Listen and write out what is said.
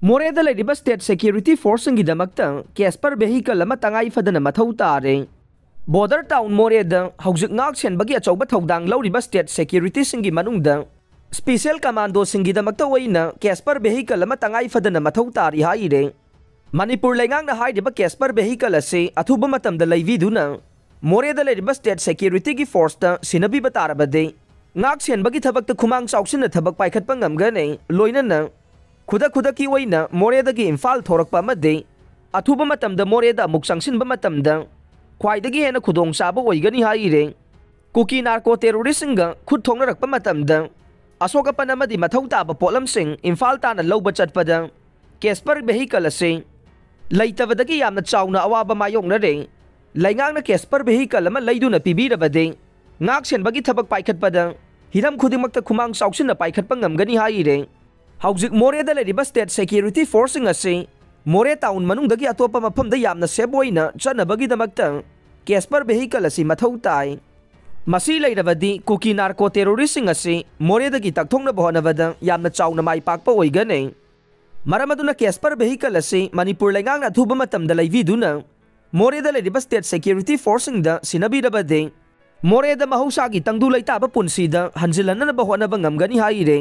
ꯃꯣꯔꯦꯗ ꯂꯩꯔꯤꯕ state security ꯐꯣꯔꯁꯁꯤꯡꯒꯤꯗꯃꯛꯇ ꯀꯦꯁꯄꯔ vehicle ꯑꯃ ꯇꯉꯥꯏ ꯐꯗꯅ ꯃꯊꯧ ꯇꯥꯔꯦ꯫ ꯕꯣꯔꯗꯔ ꯇꯥꯎꯟ ꯃꯣꯔꯦꯗ ꯍꯧꯖꯤꯛ ꯉꯥꯛ ꯁꯦꯟꯕꯒꯤ ꯑꯆꯧꯕ ꯊꯧꯗꯥꯡ ꯂꯧꯔꯤꯕ ꯁ꯭ꯇꯦꯠ ꯁꯦꯀ꯭ꯌꯨꯔꯤꯇꯤꯁꯤꯡꯒꯤ ꯃꯅꯨꯡꯗ ꯁ꯭ꯄꯦꯁꯤꯑꯦꯜ ꯀꯃꯥꯟꯗꯣꯁꯤꯡꯒꯤꯗꯃꯛꯇ ꯑꯣꯏꯅ ꯀꯦꯁꯄꯔ ꯚꯦꯍꯤꯀꯜ ꯑꯃ ꯇꯉꯥꯏ ꯐꯗꯅ ꯃꯊꯧ ꯇꯥꯔꯤ ꯍꯥꯏꯔꯦ꯫ ꯃꯅꯤꯄꯨꯔ ꯂꯩꯉꯥꯛꯅ ꯍꯥꯏꯔꯤꯕ ꯀꯦꯁꯄꯔ ꯚꯦꯍꯤꯀꯜ ꯑꯁꯤ ꯑꯊꯨꯕ ꯃꯇꯝꯗ ꯂꯩꯕꯤꯗꯨꯅ ꯃꯣꯔꯦꯗ ꯂꯩꯔꯤꯕ ꯁ꯭ꯇꯦꯠ ꯁꯦꯀ꯭ꯌꯨꯔꯤꯇꯤꯒꯤ ꯐꯣꯔꯁꯇ ꯁꯤꯟꯅꯕꯤꯕ ꯇꯥꯔꯕꯗꯤ ꯉꯥꯛ ꯁꯦꯟꯕꯒꯤ ꯊꯕꯛꯇ ꯈꯨꯃꯥꯡ ꯆꯥꯎꯁꯤꯟꯅ ꯊꯕꯛ ꯄꯥꯏꯈꯠꯄ ꯉꯝꯒꯅꯤ, ꯂꯣꯏꯅꯅ ꯈꯨꯗꯛꯀꯤ ꯑꯣꯏꯅ ꯃꯣꯔꯦꯗꯒꯤ ꯏꯝꯐꯥꯜ ꯊꯣꯔꯛꯄ ꯑꯃꯗꯤ ꯑꯊꯨꯕ ꯃꯇꯝꯗ ꯃꯣꯔꯦꯗ ꯑꯃꯨꯛ ꯆꯪꯁꯤꯟꯕ ꯃꯇꯝꯗ ꯈ꯭ꯋꯥꯏꯗꯒꯤ ꯍꯦꯟꯅ ꯈꯨꯗꯣꯡꯆꯥꯕ ꯑꯣꯏꯒꯅꯤ ꯍꯥꯏꯔꯦ꯫ ꯀꯨꯀꯤ ꯅꯥꯔꯀꯣ ꯇꯦꯔꯣꯔꯤꯁꯁꯤꯡꯒ ꯈꯨꯠ ꯊꯣꯛꯅꯔꯛꯄ ꯃꯇꯝꯗ ꯑꯁꯣꯛ ꯑꯄꯟ ꯑꯃꯗꯤ ꯃꯊꯧ ꯇꯥꯕ ꯄꯣꯠꯂꯝꯁꯤꯡ ꯏꯝꯐꯥꯜ ꯇꯥꯟꯅ ꯂꯧꯕ ꯆꯠꯄꯗ ꯀꯦꯁꯄꯔ ꯚꯦꯍꯤꯀꯜ ꯑꯁꯤ ꯂꯩꯇꯕꯗꯒꯤ ꯌꯥꯝꯅ ꯆꯥꯎꯅ ꯑꯋꯥꯕ ꯃꯥꯌꯣꯛꯅꯔꯦ꯫ ꯂꯩꯉꯥꯛꯅ ꯀꯦꯁꯄꯔ ꯚꯦꯍꯤꯀꯜ ꯑꯃ ꯂꯩꯗꯨꯅ ꯄꯤꯕꯤꯔꯕꯗꯤ ꯉꯥꯛ ꯁꯦꯟꯕꯒꯤ ꯊꯕꯛ ꯄꯥꯏꯈꯠꯄꯗ ꯍꯤꯔꯝ ꯈꯨꯗꯤꯡꯃꯛꯇ ꯈꯨꯃꯥꯡ ꯆꯥꯎꯁꯤꯟꯅ ꯄꯥꯏꯈꯠꯄ ꯉꯝꯒꯅꯤ ꯍꯥꯏꯔꯦ꯫ ꯍꯧꯖꯤꯛ ꯃꯣꯔꯦꯗ ꯂꯩꯔꯤꯕ ꯁ꯭ꯇꯦꯠ ꯁꯦꯀ꯭ꯌꯨꯔꯤꯇꯤ ꯐꯣꯔꯁꯁꯤꯡ ꯑꯁꯤ ꯃꯣꯔꯦ ꯇꯥꯎꯟ ꯃꯅꯨꯡꯗꯒꯤ ꯑꯇꯣꯞꯄ ꯃꯐꯝꯗ ꯌꯥꯝꯅ ꯁꯦꯐ ꯑꯣꯏꯅ ꯆꯠꯅꯕꯒꯤꯗꯃꯛꯇ ꯀꯦꯁꯄꯔ ꯚꯦꯍꯤꯀꯜ ꯑꯁꯤ ꯃꯊꯧ ꯇꯥꯏ꯫ ꯃꯁꯤ ꯂꯩꯔꯕꯗꯤ ꯀꯨꯀꯤ ꯅꯥꯔꯀꯣ ꯇꯦꯔꯣꯔꯤꯁꯁꯤꯡ ꯑꯁꯤ ꯃꯣꯔꯦꯗꯒꯤ ꯇꯛꯊꯣꯛꯅꯕ ꯍꯣꯠꯅꯕꯗ ꯌꯥꯝꯅ ꯆꯥꯎꯅ ꯃꯥꯏ ꯄꯥꯛꯄ ꯑꯣꯏꯒꯅꯤ꯫ ꯃꯔꯝ ꯑꯗꯨꯅ ꯀꯦꯁꯄꯔ ꯚꯦꯍꯤꯀꯜ ꯑꯁꯤ ꯃꯅꯤꯄꯨꯔ ꯂꯩꯉꯥꯛꯅ ꯑꯊꯨꯕ ꯃꯇꯝꯗ ꯂꯩꯕꯤꯗꯨꯅ ꯃꯣꯔꯦꯗ ꯂꯩꯔꯤꯕ ꯁ꯭ꯇꯦꯠ ꯁꯦꯀ꯭ꯌꯨꯔꯤꯇꯤ ꯐꯣꯔꯁꯁꯤꯡꯗ ꯁꯤꯟꯅꯕꯤꯔꯕꯗꯤ ꯃꯣꯔꯦꯗ ꯃꯍꯧꯁꯥꯒꯤ ꯇꯪꯗꯨ ꯂꯩꯇꯥꯕ ꯄꯨꯟꯁꯤꯗ ꯍꯟꯖꯤꯜꯍꯟꯅꯕ ꯍꯣꯠꯅꯕ ꯉꯝꯒꯅꯤ ꯍꯥꯏꯔꯦ꯫